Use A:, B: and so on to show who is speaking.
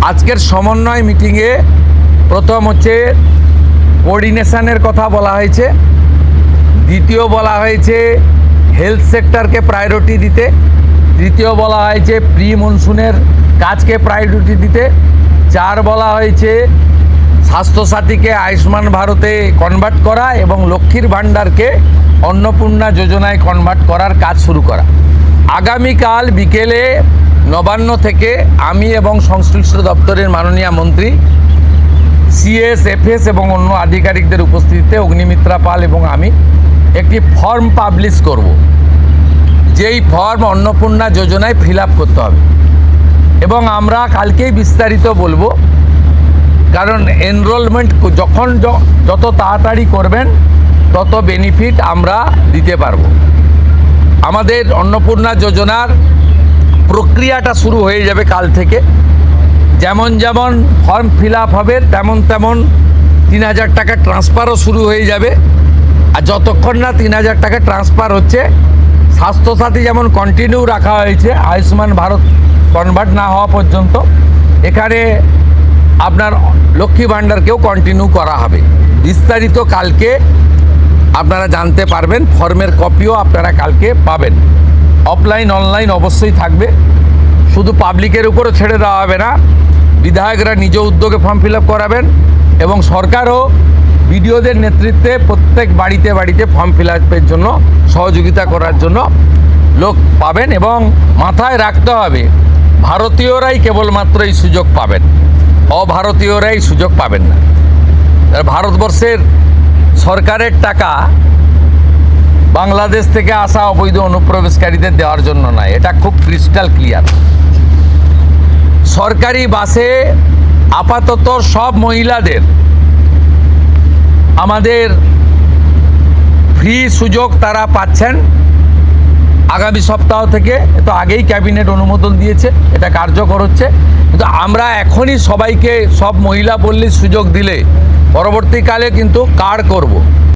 A: আজকের সমন্বয় মিটিংয়ে প্রথম হচ্ছে কোঅর্ডিনেশনের কথা বলা হয়েছে, দ্বিতীয় বলা হয়েছে হেলথ সেক্টরকে প্রায়োরিটি দিতে, তৃতীয় বলা হয়েছে প্রি মনসুনের কাজকে প্রায়োরিটি দিতে, চার বলা হয়েছে স্বাস্থ্যসাথীকে আয়ুষ্মান ভারতে কনভার্ট করা এবং লক্ষ্মীর ভাণ্ডারকে অন্নপূর্ণা যোজনায় কনভার্ট করার কাজ শুরু করা। আগামীকাল বিকেলে নবান্ন থেকে আমি এবং সংশ্লিষ্ট দপ্তরের মাননীয় মন্ত্রী সিএস, এফএস এবং অন্য আধিকারিকদের উপস্থিতিতে অগ্নিমিত্রা পাল এবং আমি একটি ফর্ম পাবলিশ করব, যেই ফর্ম অন্নপূর্ণা যোজনায় ফিল আপ করতে হবে এবং আমরা কালকেই বিস্তারিত বলবো। কারণ এনরোলমেন্ট যত তাড়াতাড়ি করবেন তত বেনিফিট আমরা দিতে পারবো। আমাদের অন্নপূর্ণা যোজনার প্রক্রিয়াটা শুরু হয়ে যাবে কাল থেকে। যেমন যেমন ফর্ম ফিল আপ হবে তেমন 3,000 টাকা ট্রান্সফারও শুরু হয়ে যাবে। আর যতক্ষণ না 3,000 টাকা ট্রান্সফার হচ্ছে, স্বাস্থ্যসাথী যেমন কন্টিনিউ রাখা হয়েছে আয়ুষ্মান ভারত কনভার্ট না হওয়া পর্যন্ত, এখানে আপনার লক্ষ্মী ভাণ্ডারকেও কন্টিনিউ করা হবে। বিস্তারিত কালকে আপনারা জানতে পারবেন, ফর্মের কপিও আপনারা কালকে পাবেন। অফলাইন অনলাইন অবশ্যই থাকবে, শুধু পাবলিকের উপরও ছেড়ে দেওয়া হবে না। বিধায়করা নিজ উদ্যোগে ফর্ম ফিল আপ করাবেন এবং সরকারও বিডিওদের নেতৃত্বে প্রত্যেক বাড়িতে বাড়িতে ফর্ম ফিল আপের জন্য সহযোগিতা করার জন্য লোক পাবেন। এবং মাথায় রাখতে হবে, ভারতীয়রাই কেবলমাত্র এই সুযোগ পাবেন, অভারতীয়রাই সুযোগ পাবেন না। ভারতবর্ষের সরকারের টাকা বাংলাদেশ থেকে আসা অবৈধ অনুপ্রবেশকারীদের দেওয়ার জন্য নয়, এটা খুব ক্রিস্টাল ক্লিয়ার। সরকারি বাসে আপাতত সব মহিলাদের আমাদের ফ্রি সুযোগ তারা পাচ্ছেন আগামী সপ্তাহ থেকে। তো আগেই ক্যাবিনেট অনুমোদন দিয়েছে, এটা কার্যকর হচ্ছে। কিন্তু আমরা এখনই সবাইকে, সব মহিলা বললে সুযোগ দিলে পরবর্তীকালে কিন্তু কার্ড করব।